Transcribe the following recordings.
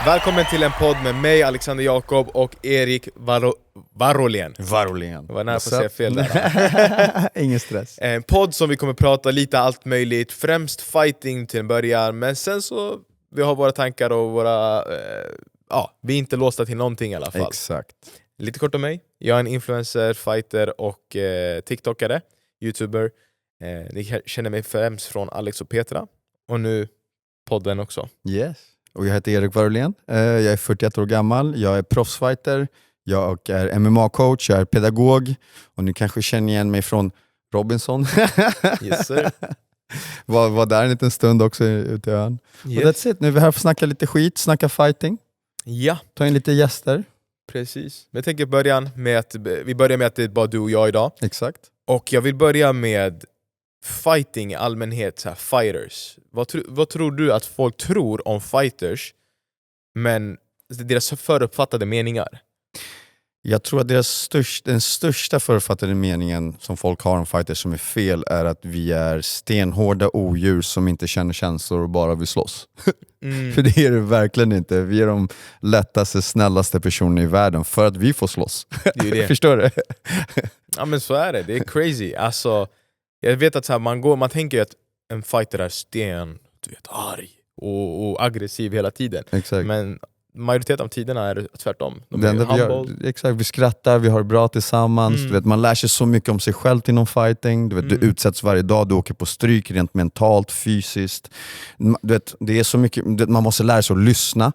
Välkommen till en podd med mig, Alexander Jakob och Erik Varolén. Det var nära att säga fel där. Ingen stress. En podd som vi kommer prata lite allt möjligt, främst fighting till en början, men sen så vi har våra tankar och våra... vi är inte låsta till någonting i alla fall. Exakt. Lite kort om mig. Jag är en influencer, fighter och TikTokare, YouTuber. Ni känner mig främst från Alex och Petra. Och nu podden också. Yes. Och jag heter Erik Varolén. Jag är 41 år gammal. Jag är proffsfighter. Jag är MMA-coach. Jag är pedagog. Och ni kanske känner igen mig från Robinson. Yes, sir. var där en liten stund också ute i ön. Yes. Och that's it. Nu är vi här för att snacka lite skit, snacka fighting. Ja. Ta in lite gäster. Precis. Men jag tänker vi börjar med att det är bara du och jag idag. Exakt. Och jag vill börja med fighting i allmänhet, så här, fighters. Vad tror du att folk tror om fighters, men deras föruppfattade meningar? Jag tror att den största förutfattade meningen som folk har om fighters som är fel är att vi är stenhårda odjur som inte känner känslor och bara vill slåss. För det är det verkligen inte. Vi är de lättaste, snällaste personerna i världen för att vi får slåss. Det är det. Förstår du? Ja, men så är det. Det är crazy. Alltså, jag vet att så här, man tänker ju att en fighter är arg och aggressiv hela tiden. Exakt. Men majoriteten av tiderna är det tvärtom. Exakt, vi skrattar, vi har det bra tillsammans. Du vet, man lär sig så mycket om sig själv inom fighting. Du du utsätts varje dag, du åker på stryk rent mentalt, fysiskt. Du vet, det är så mycket, man måste lära sig att lyssna.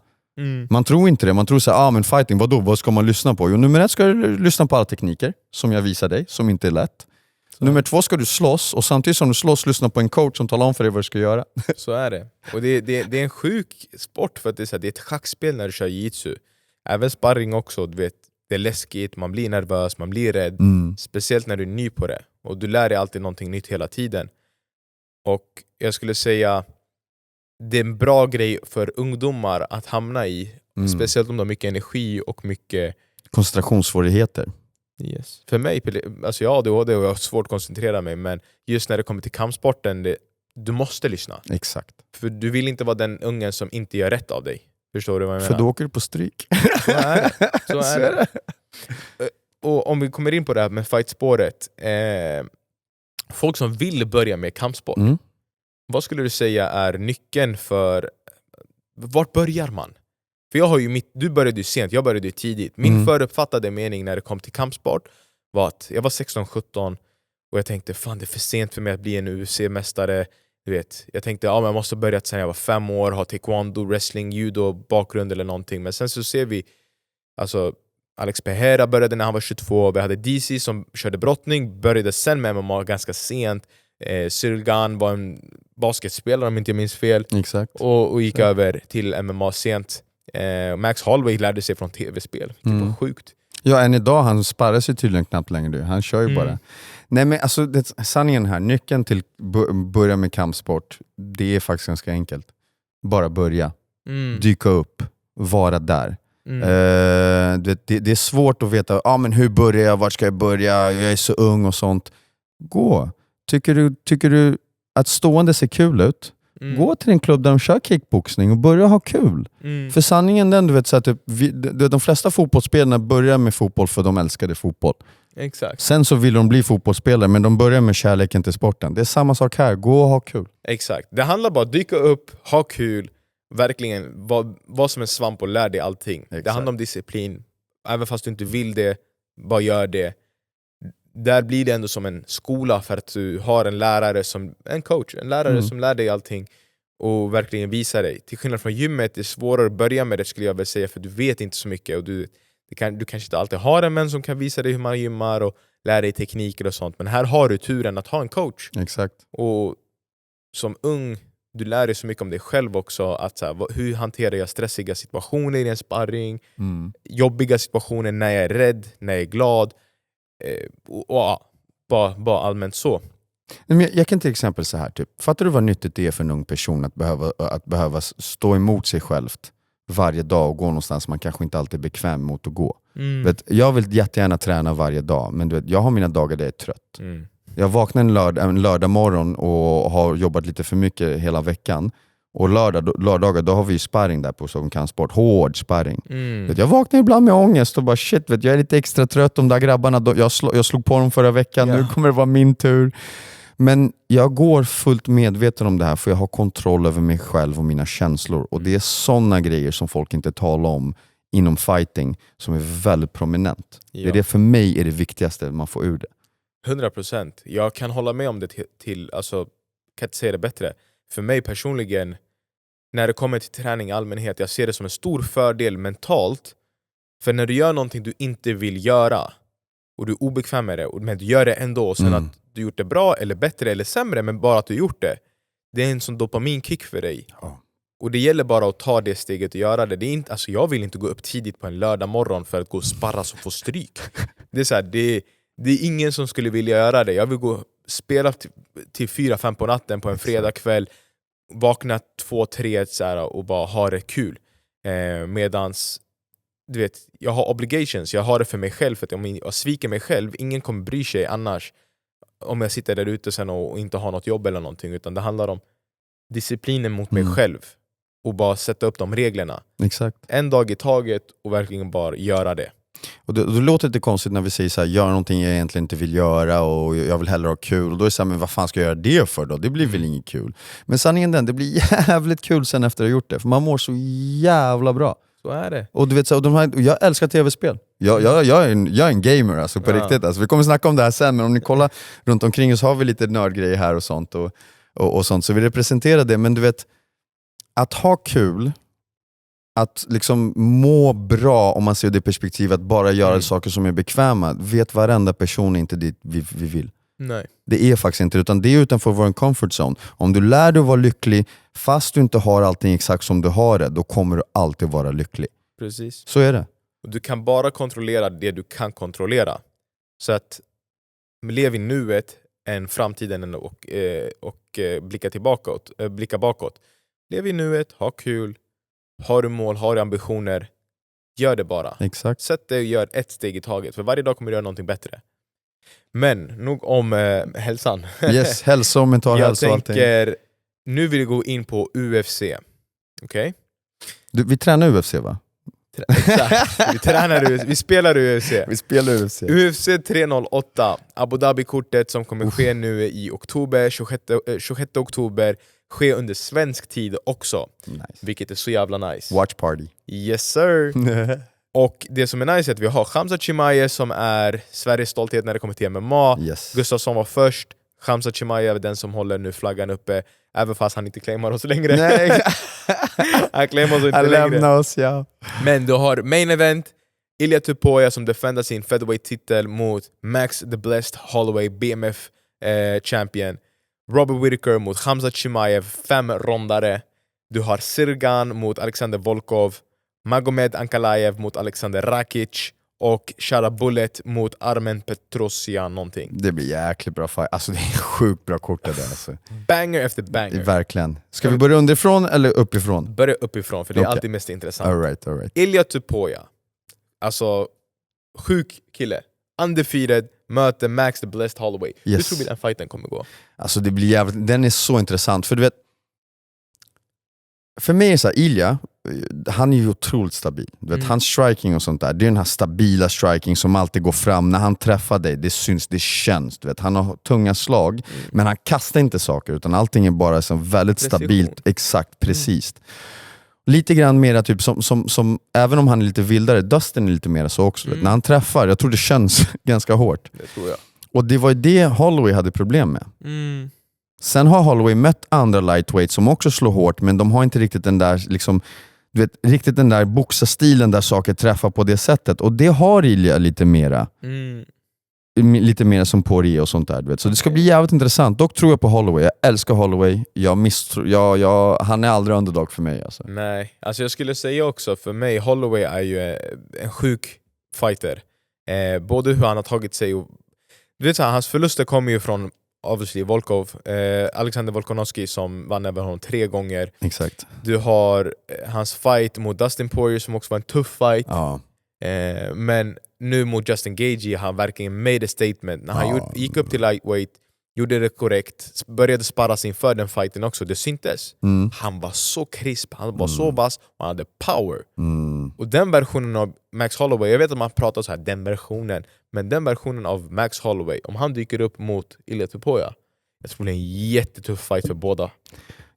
Man tror inte det, man tror såhär, men fighting, vad ska man lyssna på? Jo, nummer 1 ska du lyssna på alla tekniker som jag visar dig, som inte är lätt. Nummer 2 ska du slåss, och samtidigt som du slåss lyssna på en coach som talar om för dig vad du ska göra. Så är det. Och det är en sjuk sport, för att det är ett schackspel när du kör jiu-jitsu. Även sparring också, du vet, det är läskigt, man blir nervös, man blir rädd. Speciellt när du är ny på det. Och du lär dig alltid någonting nytt hela tiden. Och jag skulle säga, det är en bra grej för ungdomar att hamna i. Speciellt om de har mycket energi och mycket koncentrationssvårigheter. Yes. För mig, alltså jag har ADHD och jag har svårt att koncentrera mig, men just när det kommer till kampsporten, du måste lyssna. Exakt. För du vill inte vara den ungen som inte gör rätt av dig. Förstår du vad jag menar? För då åker du på stryk. Så är det. Och om vi kommer in på det här med fightspåret, folk som vill börja med kampsport, vad skulle du säga är nyckeln för vart börjar man? För jag har ju du började ju sent, jag började ju tidigt. Min föruppfattade mening när det kom till kampsport var att jag var 16-17 och jag tänkte, fan, det är för sent för mig att bli en UFC-mästare. Du vet, jag tänkte, men jag måste börja sen jag var 5 år, ha taekwondo, wrestling, judo, bakgrund eller någonting. Men sen så ser vi, alltså Alex Pereira började när han var 22, vi hade DC som körde brottning, började sen med MMA ganska sent. Cyril Gahn var en basketspelare om inte jag minns fel. Exakt. Och gick över till MMA sent. Max Holloway lärde sig från tv-spel. Det var sjukt. Ja, än idag, han sparar sig tydligen knappt längre. Han kör ju bara. Nej, men alltså, sanningen här, nyckeln till börja med kampsport, det är faktiskt ganska enkelt. Bara börja. Dyka upp. Vara där. Det är svårt att veta, men hur börjar jag? Vart ska jag börja? Jag är så ung och sånt. Gå. Tycker du att stående ser kul ut? Gå till en klubb där de kör kickboxning och börja ha kul. För sanningen den, du vet, så att de flesta fotbollsspelarna börjar med fotboll för de älskade fotboll. Exakt. Sen så vill de bli fotbollsspelare, men de börjar med kärleken till sporten. Det är samma sak här, gå och ha kul. Exakt. Det handlar bara om att dyka upp, ha kul, verkligen vad som en svamp och lär dig allting. Exakt. Det handlar om disciplin. Även fast du inte vill det, bara gör det. Där blir det ändå som en skola, för att du har en lärare som som lär dig allting och verkligen visar dig. Till skillnad från gymmet, det är svårare att börja med det, skulle jag väl säga, för du vet inte så mycket och du kanske inte alltid har en vän som kan visa dig hur man gymmar och lära dig tekniker och sånt. Men här har du turen att ha en coach. Exakt. Och som ung, du lär dig så mycket om dig själv också, att så här, hur hanterar jag stressiga situationer i en sparring, jobbiga situationer, när jag är rädd, när jag är glad. Bara allmänt så. Jag kan till exempel så här, fattar du vad nyttigt det är för en ung person att behöva stå emot sig självt varje dag och gå någonstans man kanske inte alltid är bekväm mot att gå. Jag vill jättegärna träna varje dag, men jag har mina dagar där jag är trött. Jag vaknar en lördag morgon och har jobbat lite för mycket hela veckan Och lördagar då har vi sparring där på Stockholm Kampsport. Hård sparring. Vet, jag vaknar ibland med ångest och bara shit, vet, jag är lite extra trött. De där grabbarna, jag slog på dem förra veckan, nu kommer det vara min tur. Men jag går fullt medveten om det här, för jag har kontroll över mig själv och mina känslor. Och det är sådana grejer som folk inte talar om inom fighting som är väldigt prominent. Det är det, för mig är det viktigaste man får ur det. 100%. Jag kan hålla med om det till alltså, kan inte säga det bättre. För mig personligen, när det kommer till träning i allmänhet, jag ser det som en stor fördel mentalt. För när du gör någonting du inte vill göra och du är obekväm med det, men du gör det ändå, och sen att du gjort det bra eller bättre eller sämre, men bara att du gjort det, det är en sån dopaminkick för dig. Och det gäller bara att ta det steget och göra det. Det är inte, alltså jag vill inte gå upp tidigt på en lördag morgon för att gå och sparras och få stryk. Det är så här, det är ingen som skulle vilja göra det. Jag vill gå och spela till 4-5 på natten på en fredagkväll, vakna 2-3 så här, och bara ha det kul. Medans du vet, jag har obligations, jag har det för mig själv, för att om jag sviker mig själv, ingen kommer bry sig annars om jag sitter där ute sen och inte har något jobb eller någonting, utan det handlar om disciplinen mot mig själv och bara sätta upp de reglerna. Exakt. En dag i taget och verkligen bara göra det. Och det låter lite konstigt när vi säger så här, gör någonting jag egentligen inte vill göra och jag vill hellre ha kul. Och då är det så här, men vad fan ska jag göra det för då? Det blir väl inget kul. Men sanningen den, det blir jävligt kul sen efter att ha gjort det. För man mår så jävla bra. Så är det. Och du vet, så, och jag älskar tv-spel. Jag är en gamer alltså, på riktigt. Alltså, vi kommer snacka om det här sen, men om ni kollar runt omkring så har vi lite nördgrejer här och sånt. Och sånt. Så vi representerar det. Men du vet, att ha kul, att liksom må bra, om man ser det perspektivet, att bara göra saker som är bekväma, vet varenda person inte dit vi vill. Nej. Det är faktiskt inte, utan det är utanför vår comfort zone. Om du lär dig att vara lycklig fast du inte har allting exakt som du har det, då kommer du alltid vara lycklig. Precis. Så är det. Och du kan bara kontrollera det du kan kontrollera. Så att lev i nuet än framtiden och blicka bakåt. Lev i nuet, ha kul. Har du mål, har du ambitioner, gör det bara. Exakt. Sätt dig och gör ett steg i taget. För varje dag kommer du göra någonting bättre. Men nog om hälsan. Yes, hälsa och mental hälsa och allting. Jag tänker, nu vill jag gå in på UFC. Okej? Vi tränar UFC, va? Exakt. Vi spelar UFC. Vi spelar UFC. UFC 308, Abu Dhabi-kortet som kommer ske nu i oktober, 26 oktober. Ske under svensk tid också. Nice. Vilket är så jävla nice. Watch party. Yes sir. Och det som är nice är att vi har Khamzat Chimaev som är Sveriges stolthet när det kommer till MMA. Yes. Gustafsson var först. Khamzat Chimaev är den som håller nu flaggan uppe, även fast han inte claimar oss längre. Nej. Han claimar oss inte Han längre. lämnar oss, ja. Men du har main event, Ilia Tuporia som defendar sin featherweight-titel mot Max the Blessed Holloway, BMF champion. Robert Whittaker mot Khamzat Chimaev, 5 rondare. Du har Sirgan mot Alexander Volkov, Magomed Ankalaev mot Alexander Rakic och Shara Bullet mot Armen Petrosyan någonting. Det blir jäkligt bra fight. Alltså det är sjukt bra kort det där. Alltså. Banger efter banger. Verkligen. Ska vi börja underifrån eller uppifrån? Börja uppifrån, för det är alltid mest intressant. All right. Ilia Tuporia, alltså sjuk kille. Undefeated, möter Max the Blessed Holloway. Hur tror vi den fighten kommer gå? Alltså det blir jävligt, den är så intressant. För du vet, för mig är så här, Ilia, han är ju otroligt stabil. Du vet, hans striking och sånt där, det är den här stabila striking som alltid går fram. När han träffar dig, det syns, det känns. Du vet, han har tunga slag, men han kastar inte saker, utan allting är bara så väldigt stabilt, exakt, precis. Lite grann mera typ som även om han är lite vildare, Dustin är lite mer så också. När han träffar, jag tror det känns ganska hårt. Det tror jag. Och det var ju det Holloway hade problem med. Sen har Holloway mött andra lightweights som också slår hårt, men de har inte riktigt den där liksom, du vet, riktigt den där boxarstilen där saker träffar på det sättet. Och det har Ilia lite mera. Lite mer som Poirier och sånt där, du vet. Så det ska bli jävligt intressant. Dock tror jag på Holloway. Jag älskar Holloway. Han är aldrig underdog för mig alltså. Nej, alltså jag skulle säga också, för mig Holloway är ju en sjuk fighter. Både hur han har tagit sig och, du vet så här, hans förluster kommer ju från obviously Volkov, Alexander Volkanovski som vann över honom 3 gånger. Exakt. Du har hans fight mot Dustin Poirier som också var en tuff fight. Ja. Men nu mot Justin Gaethje har han verkligen made a statement. När han gick upp till lightweight, gjorde det korrekt, började sparras inför den fighten också, det syntes. Han var så crisp, han var så vass och han hade power. Och den versionen av Max Holloway, jag vet att man pratar så här, den versionen, men den versionen av Max Holloway, om han dyker upp mot Ilia Topuria, jag tror det blir en jättetuff fight för båda.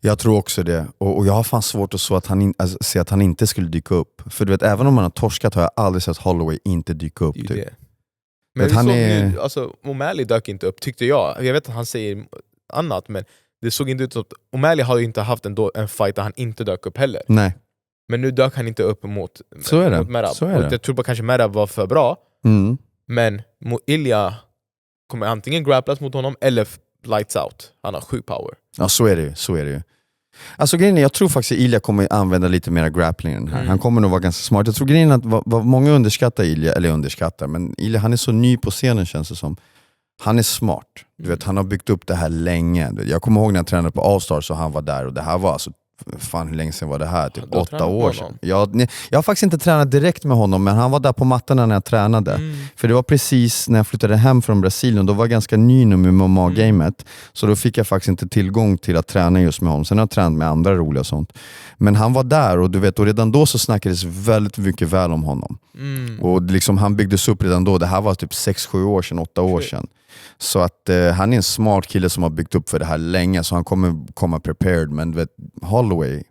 Jag tror också det, och jag har fan svårt att se att han inte skulle dyka upp. För du vet, även om han har torskat har jag aldrig sett Holloway inte dyka upp. Typ. Det. Men han nu, alltså, O'Malley dök inte upp, tyckte jag. Jag vet att han säger annat, men det såg inte ut som att O'Malley hade inte haft en fight där han inte dök upp heller. Nej. Men nu dök han inte upp mot Merab. Så är det. Jag tror bara kanske Merab var för bra, men mot Ilya kommer antingen grapplas mot honom eller lights out. Han har sjuk power. Ja, så är det ju. Alltså grejen är, jag tror faktiskt att Ilya kommer använda lite mer grappling än här. Han kommer nog vara ganska smart. Jag tror grejen är att vad många underskattar Ilya, eller underskattar, men Ilya, han är så ny på scenen, känns det som. Han är smart. Du vet, han har byggt upp det här länge. Jag kommer ihåg när jag tränade på All-Star så han var där, och det här var alltså, fan hur länge sedan var det här? Typ 8 år sedan. Jag har faktiskt inte tränat direkt med honom, men han var där på mattorna när jag tränade. För det var precis när jag flyttade hem från Brasilien, då var jag ganska ny nu med MMA-gamet. Så då fick jag faktiskt inte tillgång till att träna just med honom. Sen har jag tränat med andra roliga sånt. Men han var där, och du vet, och redan då så snackades väldigt mycket väl om honom. Och liksom, han byggdes upp redan då. Det här var typ 6-7 år sedan, 8 år sedan. Så att han är en smart kille som har byggt upp för det här länge, så han kommer komma prepared. Men vet, Holloway,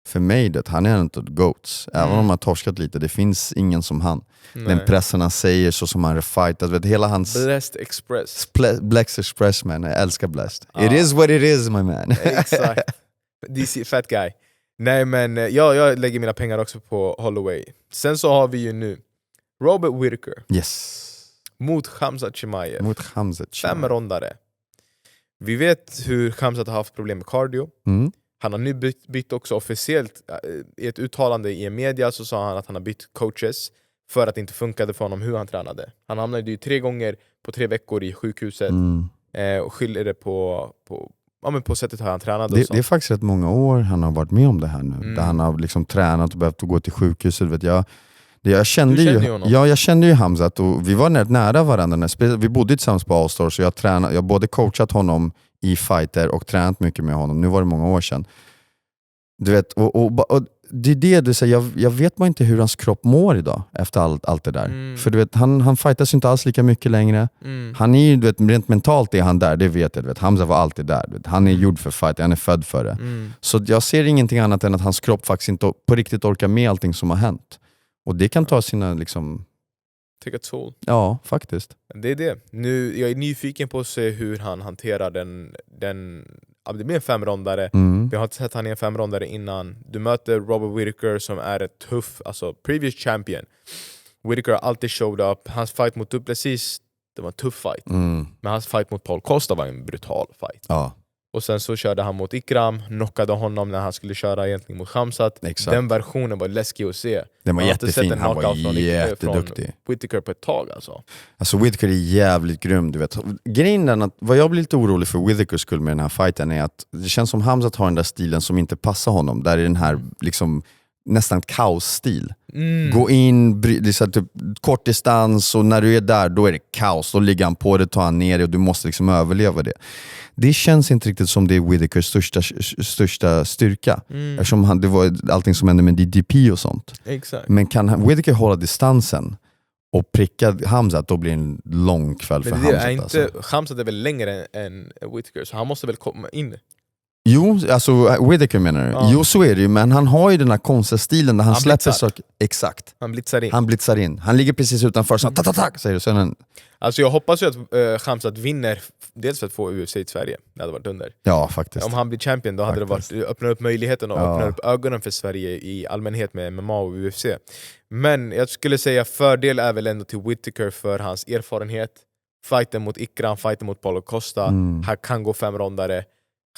för mig, han är inte ett GOATs. Även om han har torskat lite, det finns ingen som han. Den pressen han säger, så som han refightat, vet, hela hans Blessed Express. Blessed Express, man. Jag älskar Blessed. It is what it is, my man. Exakt. DC, fat guy. Nej, men jag lägger mina pengar också på Holloway. Sen så har vi ju nu Robert Whittaker. Yes. Mot Khamzat Chimaev. 5 rondare. Vi vet hur Khamzat har haft problem med cardio. Han har nu bytt också officiellt. I ett uttalande i en media så sa han att han har bytt coaches för att det inte funkade för honom hur han tränade. Han hamnade ju 3 gånger på 3 veckor i sjukhuset och skyller det på sättet hur han tränade. Det är faktiskt rätt många år han har varit med om det här nu. Där han har liksom tränat och behövt gå till sjukhuset. Vet jag kände ju Khamzat, och vi var nära varandra. Vi bodde tillsammans på All-Star, så jag har både coachat honom i fighter och tränat mycket med honom. Nu var det många år sedan. Du vet, och det är det du säger. Jag vet man inte hur hans kropp mår idag efter allt det där. För du vet, han fightas inte alls lika mycket längre. Han är ju, du vet, rent mentalt är han där, det vet jag. Du vet. Hamza var alltid där. Du vet. Han är gjord för fight, han är född för det. Så jag ser ingenting annat än att hans kropp faktiskt inte på riktigt orkar med allting som har hänt. Och det kan ta sina liksom... Take a toll. Ja, faktiskt. Det är det. Nu, jag är nyfiken på att se hur han hanterar den det blir en 5-rondare. Vi har inte sett han i en 5-rondare innan. Du möter Robert Whittaker som är ett tuff, alltså previous champion. Whittaker har alltid showed up. Hans fight mot Duplessis, det var en tuff fight. Men hans fight mot Paul Costa var en brutal fight. Ja. Och sen så körde han mot Ikram, knockade honom när han skulle köra egentligen mot Khamzat. Exakt. Den versionen var läskig att se. Den var jättefin, han var jätteduktig. Från Whittaker på ett tag alltså. Alltså Whittaker är jävligt grym, du vet. Grejen är att vad jag blir lite orolig för Whittakers skull med den här fighten är att det känns som Khamzat har den där stilen som inte passar honom. Där är den här liksom nästan kaosstil. Gå in, liksom, typ, kort distans, och när du är där, då är det kaos. Då ligger han på det, tar han ner det, och du måste liksom överleva det. Det känns inte riktigt som det är Whittakers största styrka. Eftersom det var allting som hände med DDP och sånt. Exakt. Men kan Whittaker hålla distansen och pricka Khamzat, då blir det en lång kväll för Khamzat. Khamzat är väl längre än Whittaker, så han måste väl komma in. Jo, alltså Whittaker menar du? Ja. Jo, så är det ju, men han har ju den här konstiga stilen där han släpper saker. Exakt. Han blitzar in. Han ligger precis utanför, så tack säger du. Sen alltså jag hoppas ju att Khamzat vinner, dels för att få UFC i Sverige. Det hade varit under. Ja, faktiskt. Om han blir champion, då hade det varit öppna upp möjligheten och öppna upp ögonen för Sverige i allmänhet med MMA och UFC. Men jag skulle säga fördel är väl ändå till Whittaker för hans erfarenhet. Fighten mot Ikram, fighten mot Paulo Costa. Han kan gå 5-rondare.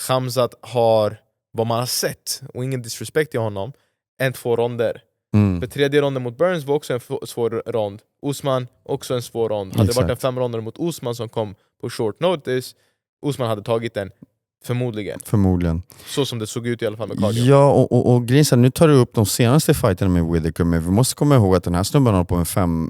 Khamzat har, vad man har sett, och ingen disrespect i honom, 1-2 ronder. För 3:e ronden mot Burns var också en svår rond. Usman också en svår rond. Hade det varit en 5-rondare mot Usman som kom på short notice, Usman hade tagit den. Förmodligen. Så som det såg ut i alla fall med cardio. Ja, och Grinsen, nu tar du upp de senaste fighterna med Whittaker, men vi måste komma ihåg att den här snubben har på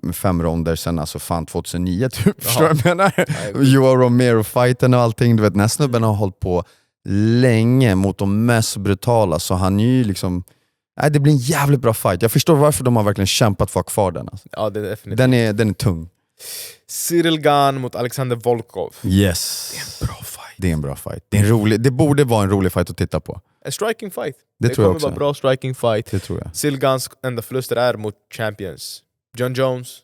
med fem ronder sen alltså fan 2009 typ. Förstår du vad jag menar? Joao Romero-fighten och allting, du vet, den här snubben har hållit på länge mot de mest brutala, så han är ju liksom... Nej, det blir en jävligt bra fight. Jag förstår varför de har verkligen kämpat för att ha kvar den. Alltså. Ja, det är definitivt. Den är tung. Cyril Gane mot Alexander Volkov. Yes. Det är en bra fight. Det är en bra fight. Det är en rolig, det borde vara en rolig fight att titta på. En striking fight. Det tror jag också. Det kommer vara bra striking fight. Det tror jag. Cyril Ganes enda förluster är mot champions. John Jones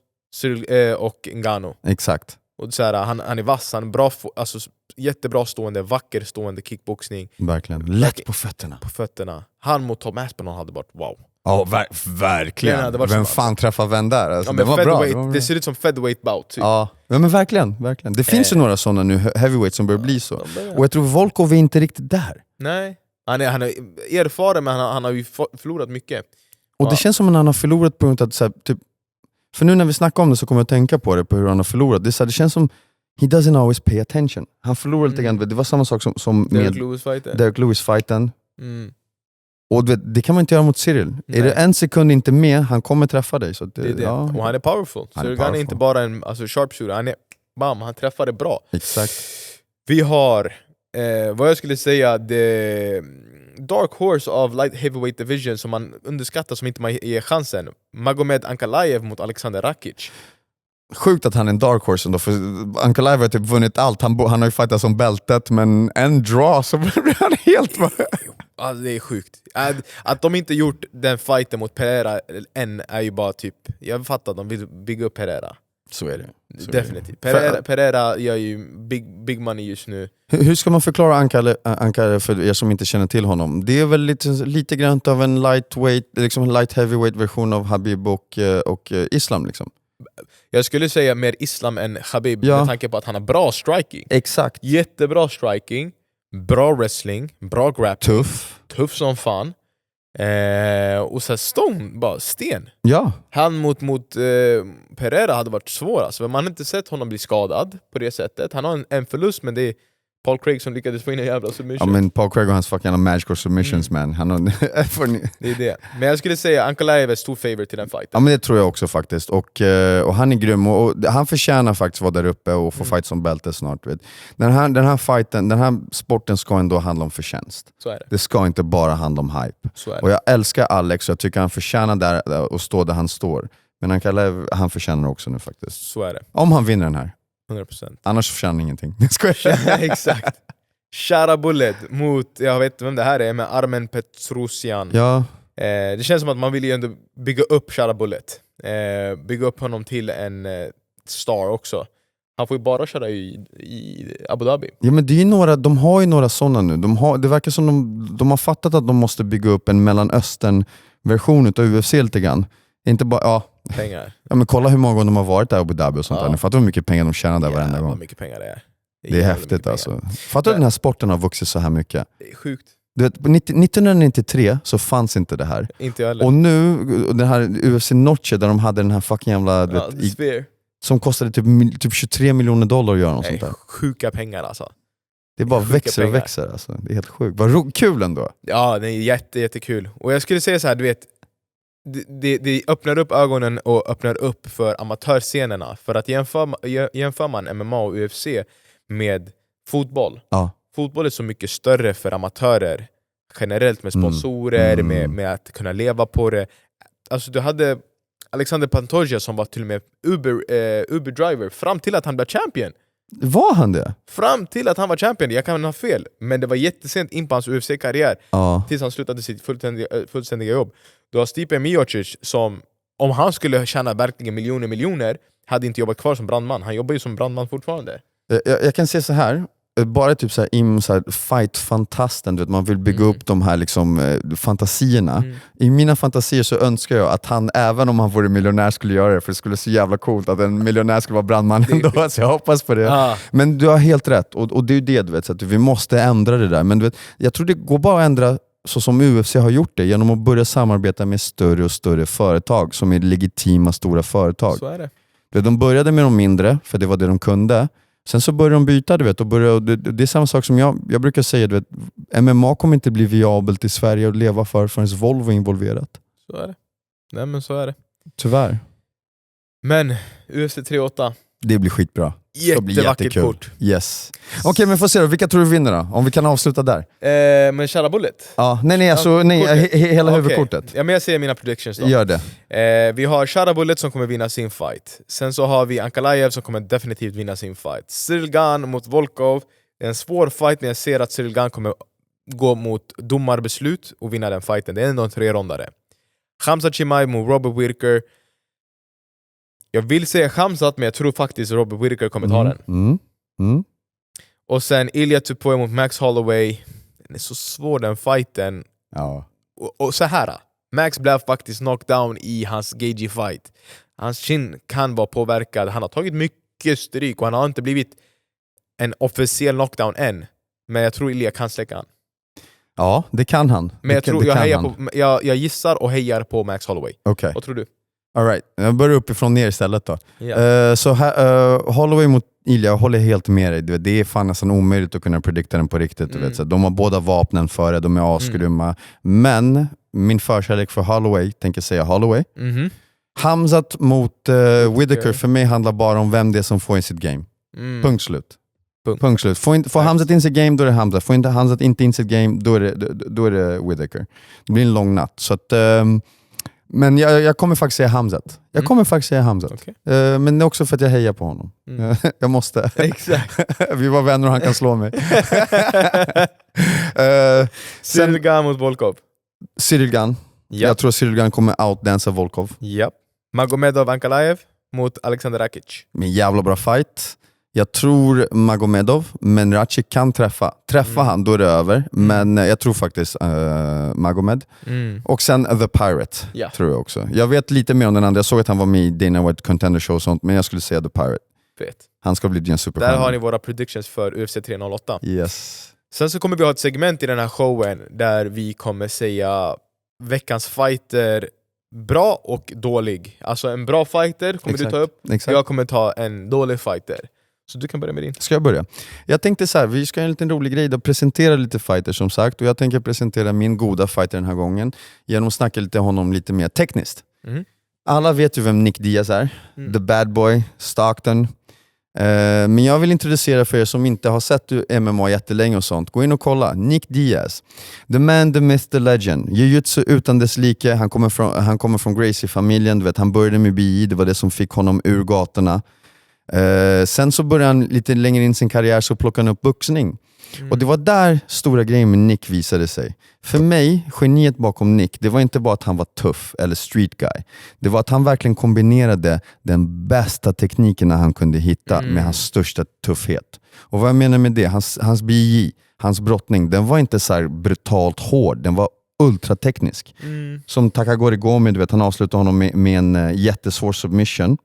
och Ngannou. Exakt. Och så här, han är vass, han är bra, alltså, jättebra stående, vacker stående kickboxning. Verkligen. Lätt på fötterna. På fötterna. Han mot Tom Aspinall hade varit wow. Ja, verkligen. Vem fan träffar vem där? Alltså, det var bra. Det ser ut som featherweight bout. Typ. Ja, men verkligen. Det finns ju några sådana nu, heavyweight, som börjar bli så. Och jag tror Volkov är inte riktigt där. Nej, han är erfaren, men han har ju förlorat mycket. Och det känns som att han har förlorat på grund av att så här, typ, för nu när vi snackar om det så kommer jag att tänka på det, på hur han har förlorat. Det, så här, det känns som he doesn't always pay attention. Han förlorar lite grann. Det var samma sak som med Derek Lewis-fighten. Och det kan man inte göra mot Cyril. Nej. Är det en sekund inte med, han kommer träffa dig. Så det är det. Ja. Och han är powerful. Han är inte bara en sharpshooter. Han träffar det bra. Exakt. Vi har, vad jag skulle säga, the dark horse of light heavyweight division som man underskattar, som inte man ger chansen. Magomed Ankalaev mot Alexander Rakic. Sjukt att han är en dark horse ändå, för Ankalaev har typ vunnit allt. Han har ju fightat som bältet, men en draw så blir han helt... Alltså, det är sjukt. Att de inte gjort den fighten mot Pereira än är ju bara typ... Jag fattar att de vill bygga upp Pereira. Så är det. Definitivt. Pereira gör ju big money just nu. Hur ska man förklara Ankalaev för er som inte känner till honom? Det är väl lite grann av en lightweight, liksom light heavyweight version av Habib och Islam liksom. Jag skulle säga mer Islam än Habib, med tanke på att han har bra striking. Exakt. Jättebra striking, bra wrestling, bra grappling. Tuff som fan. Och så stone, bara sten. Ja. Han mot Pereira hade varit svår alltså. Man har inte sett honom bli skadad på det sättet. Han har en förlust, men det är Paul Craig som lyckades få in en jävla submission. Ja, men Paul Craig och hans fucking magical submissions, man. Han har... Det är det. Men jag skulle säga Ankalaev är stor favorite till den fighten. Ja, men det tror jag också faktiskt. Och han är grym, och han förtjänar faktiskt vara där uppe och få fight som bälte snart. Vet. Den här fighten, den här sporten ska ändå handla om förtjänst. Så är det. Det ska inte bara handla om hype. Så är det. Och jag älskar Alex, och jag tycker han förtjänar där och stå där han står. Men Ankalaev, han förtjänar också nu faktiskt. Så är det. Om han vinner den här. 100%. Annars förtjänar han ingenting. Exakt. Sharabullet mot, jag vet inte vem det här är, men Armen Petrosyan. Ja. Det känns som att man vill ju ändå bygga upp Sharabullet. Bygga upp honom till en star också. Han får ju bara köra i Abu Dhabi. Ja, men det är de har ju några sådana nu. Det verkar som de har fattat att de måste bygga upp en Mellanöstern-version av UFC lite grann. Inte bara, pengar. Ja, men kolla hur många gånger de har varit där i Abu Dhabi och sånt där. Fattar hur mycket pengar de tjänar där varenda gång. Mycket pengar det är. Det är häftigt alltså. Fattar du den här sporten har vuxit så här mycket? Det är sjukt. Du vet, 1993 så fanns inte det här. Inte heller. Och nu, den här UFC Noche där de hade den här fucking jävla... som kostade typ 23 miljoner dollar att göra något sånt där. Sjuka pengar alltså. Det bara växer och växer alltså. Det är helt sjukt. Vad kul ändå. Ja, det är jättekul. Och jag skulle säga så här, du vet, det öppnar upp ögonen och öppnar upp för amatörscenerna. För att jämför man MMA och UFC med fotboll. Ja. Fotboll är så mycket större för amatörer generellt, med sponsorer, med att kunna leva på det. Alltså du hade Alexander Pantoja som var till och med Uber-driver fram till att han blev champion. Var han det? Fram till att han var champion, jag kan ha fel. Men det var jättesent in på hans UFC-karriär. Tills han slutade sitt fullständiga jobb. Du har Stipe Miocic som, om han skulle tjäna verkligen miljoner, hade inte jobbat kvar som brandman. Han jobbar ju som brandman fortfarande. Jag kan säga så här. Bara typ så här, fight-fantasten, du vet, man vill bygga upp de här liksom, fantasierna. I mina fantasier så önskar jag att han, även om han vore miljonär, skulle göra det, för det skulle vara så jävla coolt att en miljonär skulle vara brandman ändå, så jag hoppas på det. Men du har helt rätt, och det är ju det, du vet, så att vi måste ändra det där. Men du vet, jag tror det går bara att ändra så som UFC har gjort det, genom att börja samarbeta med större och större företag som är legitima stora företag. Så är det. De började med de mindre, för det var det de kunde. Sen så börjar de byta, du vet, och det är samma sak som jag brukar säga, du vet, MMA kommer inte bli viabelt i Sverige att leva förrän Volvo är involverat. Så är det. Nej, men så är det. Tyvärr. Men UFC 38. Det blir skitbra. Det blir Jättevackert jättekul. kort. Yes. Okej, men får se då. Vilka tror du vinner då? Om vi kan avsluta där. Men Shara Bullet? Ja, nej, alltså, hela huvudkortet. Ja, men jag säger mina predictions då. Gör det. Vi har Shara Bullet som kommer vinna sin fight. Sen så har vi Ankalaev som kommer definitivt vinna sin fight. Cyril Gane mot Volkov. Det är en svår fight, men jag ser att Cyril Gane kommer gå mot domarbeslut och vinna den fighten. Det är ändå en 3-rondare. Khamzat Chimaev mot Robert Whittaker. Jag vill säga Khamzat, men jag tror faktiskt Robert Whittaker kommer ta den. Och sen Ilya Tupoy mot Max Holloway. Den är så svår den fighten. Ja. Och så här. Max blev faktiskt knocked down i hans Gagey fight. Hans chin kan vara påverkad. Han har tagit mycket stryk och han har inte blivit en officiell knockdown än. Men jag tror Ilya kan släcka han. Ja, det kan han. Men jag gissar och hejar på Max Holloway. Okay. Vad tror du? All right. Jag börjar uppifrån ner istället då. Yeah. Så Holloway mot Ilya, jag håller helt med dig. Det är fan nästan omöjligt att kunna predikta den på riktigt. Du vet. Så de har båda vapnen före, de är asgrymma. Men min förkärlek för Holloway, tänker säga Holloway. Khamzat mot Whittaker för mig handlar bara om vem det är som får in sitt game. Punkt slut. Punkt slut. Får Khamzat in sitt game, då är det Khamzat. Får inte Khamzat inte in sitt game, då är det Whittaker. Det blir en lång natt. Så att, men jag kommer faktiskt säga Khamzat. Okay. Men det är också för att jag hejar på honom. Jag måste. Exakt. Vi var vänner och han kan slå mig. Cyril Gane mot Volkov. Cyril Gane. Yep. Jag tror Cyril Gane kommer outdansa Volkov. Yep. Magomedov Ankalaev mot Alexander Rakic. Med jävla bra fight. Jag tror Magomedov, men Rakic kan träffa. Han, då är det över. Men jag tror faktiskt Magomed. Och sen The Pirate, tror jag också. Jag vet lite mer om den andra. Jag såg att han var med i Dana White Contender Show och sånt, men jag skulle säga The Pirate. Vet. Han ska bli en superstjärna. Där har ni våra predictions för UFC 308. Yes. Sen så kommer vi ha ett segment i den här showen där vi kommer säga veckans fighter bra och dålig. Alltså en bra fighter kommer du ta upp. Exakt. Jag kommer ta en dålig fighter. Så du kan börja med din. Ska jag börja? Jag tänkte så här, vi ska ha en liten rolig grej då, presentera lite fighters som sagt, och jag tänker presentera min goda fighter den här gången genom att snacka lite honom lite mer tekniskt. Alla vet ju vem Nick Diaz är. The bad boy, Stockton. Men jag vill introducera för er som inte har sett MMA jättelänge och sånt. Gå in och kolla. Nick Diaz. The man, the myth, the legend. Jiu-jitsu utan dess like. Han kommer från Gracie-familjen. Du vet, han började med BI. Det var det som fick honom ur gatorna. Sen så började han lite längre in sin karriär, så plockade han upp boxning. Och det var där stora grejen med Nick visade sig. För mig, geniet bakom Nick, det var inte bara att han var tuff eller street guy. Det var att han verkligen kombinerade den bästa tekniken han kunde hitta med hans största tuffhet. Och vad jag menar med det, hans BJ, hans brottning, den var inte så här brutalt hård, den var ultrateknisk. Som Takagori Gomi, du vet, han avslutade honom med en jättesvår submission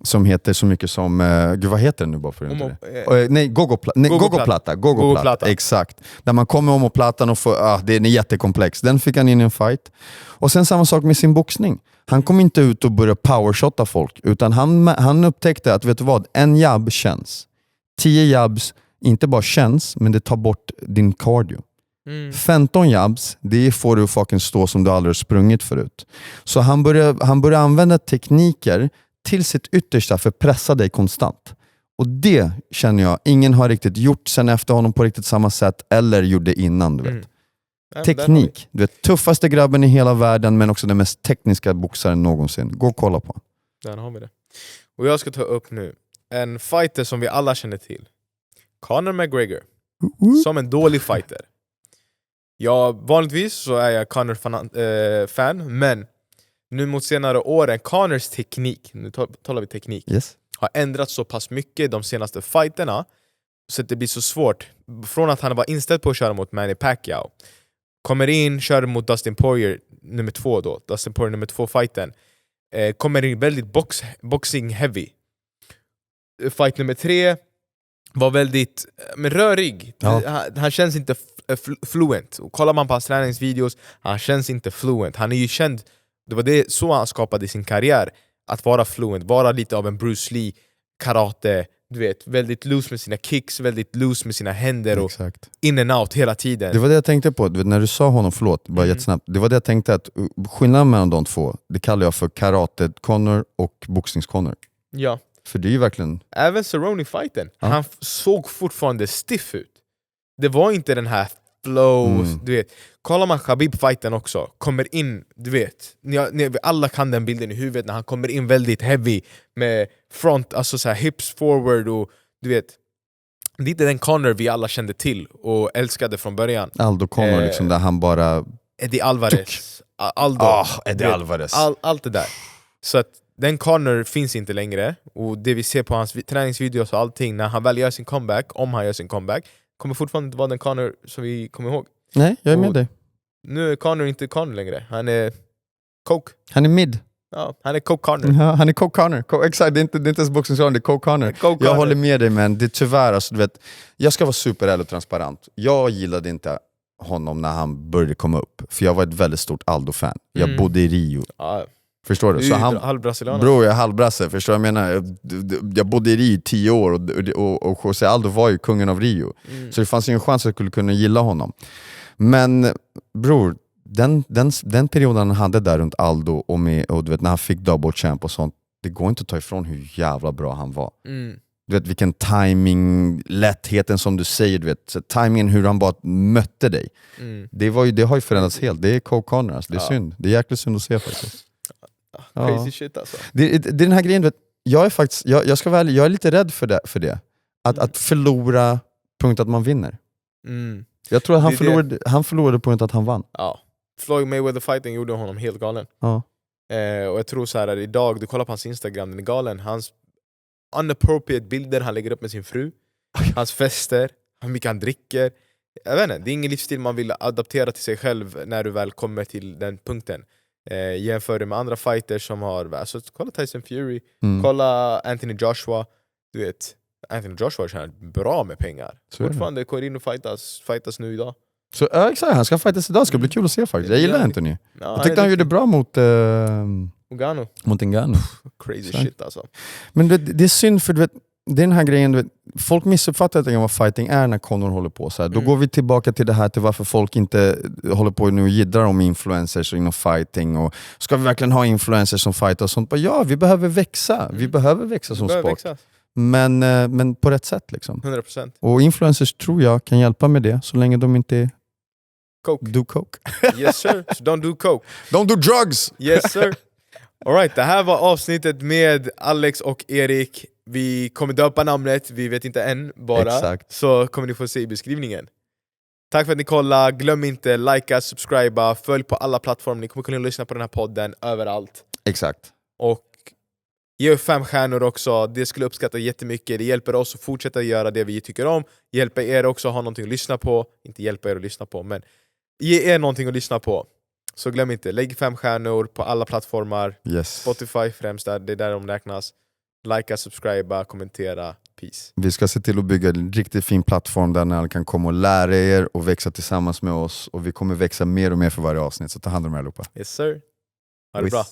som heter så mycket som gud, vad heter den nu bara för nej, Gogoplata. Exakt. Där man kommer om och plattan och får, det är jättekomplex. Den fick han in i en fight. Och sen samma sak med sin boxning. Han kom inte ut och började powershotta folk, utan han upptäckte att, vet du vad, en jabb känns. 10 jabbs inte bara känns, men det tar bort din cardio. 15 jabs, det får du fucking stå som du aldrig sprungit förut. Så han började använda tekniker till sitt yttersta för att pressa dig konstant. Och det känner jag, ingen har riktigt gjort sen efter honom på riktigt samma sätt eller gjorde innan, du vet. Teknik, du vet, tuffaste grabben i hela världen, men också den mest tekniska boxaren någonsin. Gå och kolla på. Där har vi det. Och jag ska ta upp nu en fighter som vi alla känner till. Conor McGregor. Som en dålig fighter. Vanligtvis så är jag Conor-fan, men nu mot senare åren, Conors teknik, nu talar vi teknik, har ändrats så pass mycket de senaste fighterna så att det blir så svårt. Från att han var inställd på att köra mot Manny Pacquiao, kommer in, kör mot Dustin Poirier nummer 2 då, Dustin Poirier nummer 2 fighten, kommer in väldigt boxing heavy. Fight nummer 3 var väldigt rörig. Han känns inte fluent. Och kollar man på hans träningsvideos, han känns inte fluent. Han är ju känd, det var så han skapade sin karriär, att vara fluent, vara lite av en Bruce Lee karate du vet, väldigt loose med sina kicks, väldigt loose med sina händer och Exakt. in and out hela tiden. Det var det jag tänkte på, du vet, när du sa honom, förlåt, bara jättesnabbt. Det var det jag tänkte, att skillnaden mellan de två, det kallar jag för karate-Conor och boxnings-Conor. Ja. För det är ju verkligen... Även Cerrone-fighten, han såg fortfarande stiff ut. Det var inte den här flow, du vet. Kollar man Khabib-fighten också, kommer in, du vet, alla kan den bilden i huvudet när han kommer in väldigt heavy med front, alltså så här hips forward och du vet. Det är inte den Conor vi alla kände till och älskade från början. Aldo Conor, liksom, där han bara... Eddie Alvarez, Aldo, Eddie Alvarez. Allt det där. Så att den Conor finns inte längre, och det vi ser på hans träningsvideos och allting, när han väl gör sin comeback, om han gör sin comeback, kommer fortfarande inte vara den Conor som vi kommer ihåg. Nej, jag är med dig. Nu är Conor inte Conor längre, han är Coke. Han är mid. Ja, han är Coke Conor. Ja, han är Coke Conor. Exakt, det är inte ens boxningsrörande, det är Coke Conor. Jag håller med dig, men det är tyvärr, alltså, du vet, jag ska vara superärlig och transparent. Jag gillade inte honom när han började komma upp, för jag var ett väldigt stort Aldo-fan. Jag bodde i Rio. Ja. Förstår du? Så han, bro, jag är halvbrasse, förstår du? Jag menar, jag bodde i Rio i 10 år och José Aldo var ju kungen av Rio. Så det fanns ingen chans att jag skulle kunna gilla honom. Men bror, den perioden han hade där runt Aldo och du vet, när han fick double champ och sånt, det går inte att ta ifrån hur jävla bra han var. Du vet vilken timing, lättheten som du säger, du vet, så timingen, hur han bara mötte dig. Det har ju förändrats helt. Det är Coke Conor, alltså. Det är synd. Det är jäkligt synd att se faktiskt. Crazy shit alltså. Det är den här grejen, vet, jag är faktiskt, jag ska väl, jag är lite rädd för det. Att förlora punkt att man vinner. Jag tror att han förlorade punkt att han vann. Ja. Floyd Mayweather fighting gjorde honom helt galen. Ja. Och jag tror så här, idag, du kollar på hans Instagram, den är galen. Hans unappropriate bilder han lägger upp med sin fru, hans fester, hur mycket han dricker. Jag vet inte, det är ingen livsstil man vill adaptera till sig själv när du väl kommer till den punkten. Jämför det med andra fighters som har, alltså, kolla Tyson Fury, kolla Anthony Joshua, du vet, Anthony Joshua tjänar bra med pengar. Fortfarande går in och fightas nu idag. Så exakt, han ska fightas idag, ska bli kul att se faktiskt. Jag gillar Anthony. Jag tyckte han gjorde bra mot Ngannou. Crazy shit alltså. Men det är synd, för du vet, det är den här grejen, du vet, folk missuppfattar vad fighting är när Conor håller på så här. Då går vi tillbaka till det här, till varför folk inte håller på nu och jiddrar om influencers inom fighting, och ska vi verkligen ha influencers som fightar och sånt? Ja, vi behöver växa. Vi behöver växa som sport. Växa. Men på rätt sätt liksom. 100%. Och influencers tror jag kan hjälpa med det, så länge de inte do coke. Yes sir, so don't do coke. Don't do drugs! Yes sir. All right, det här var avsnittet med Alex och Erik. Vi kommer döpa namnet, vi vet inte än bara. Exakt. Så kommer ni få se i beskrivningen. Tack för att ni kollade, glöm inte likea, subscriba, följ på alla plattformar. Ni kommer kunna lyssna på den här podden överallt. Exakt. Och ge 5 stjärnor också, det skulle uppskatta jättemycket. Det hjälper oss att fortsätta göra det vi tycker om. Hjälper er också att ha någonting att lyssna på. Inte hjälpa er att lyssna på, men ge er någonting att lyssna på. Så glöm inte, lägg 5 stjärnor på alla plattformar. Yes. Spotify främst, det är där de räknas. Likea, subscriba, kommentera. Peace. Vi ska se till att bygga en riktigt fin plattform där ni alla kan komma och lära er och växa tillsammans med oss. Och vi kommer växa mer och mer för varje avsnitt, så ta hand om er allihopa. Yes sir. Ha det bra.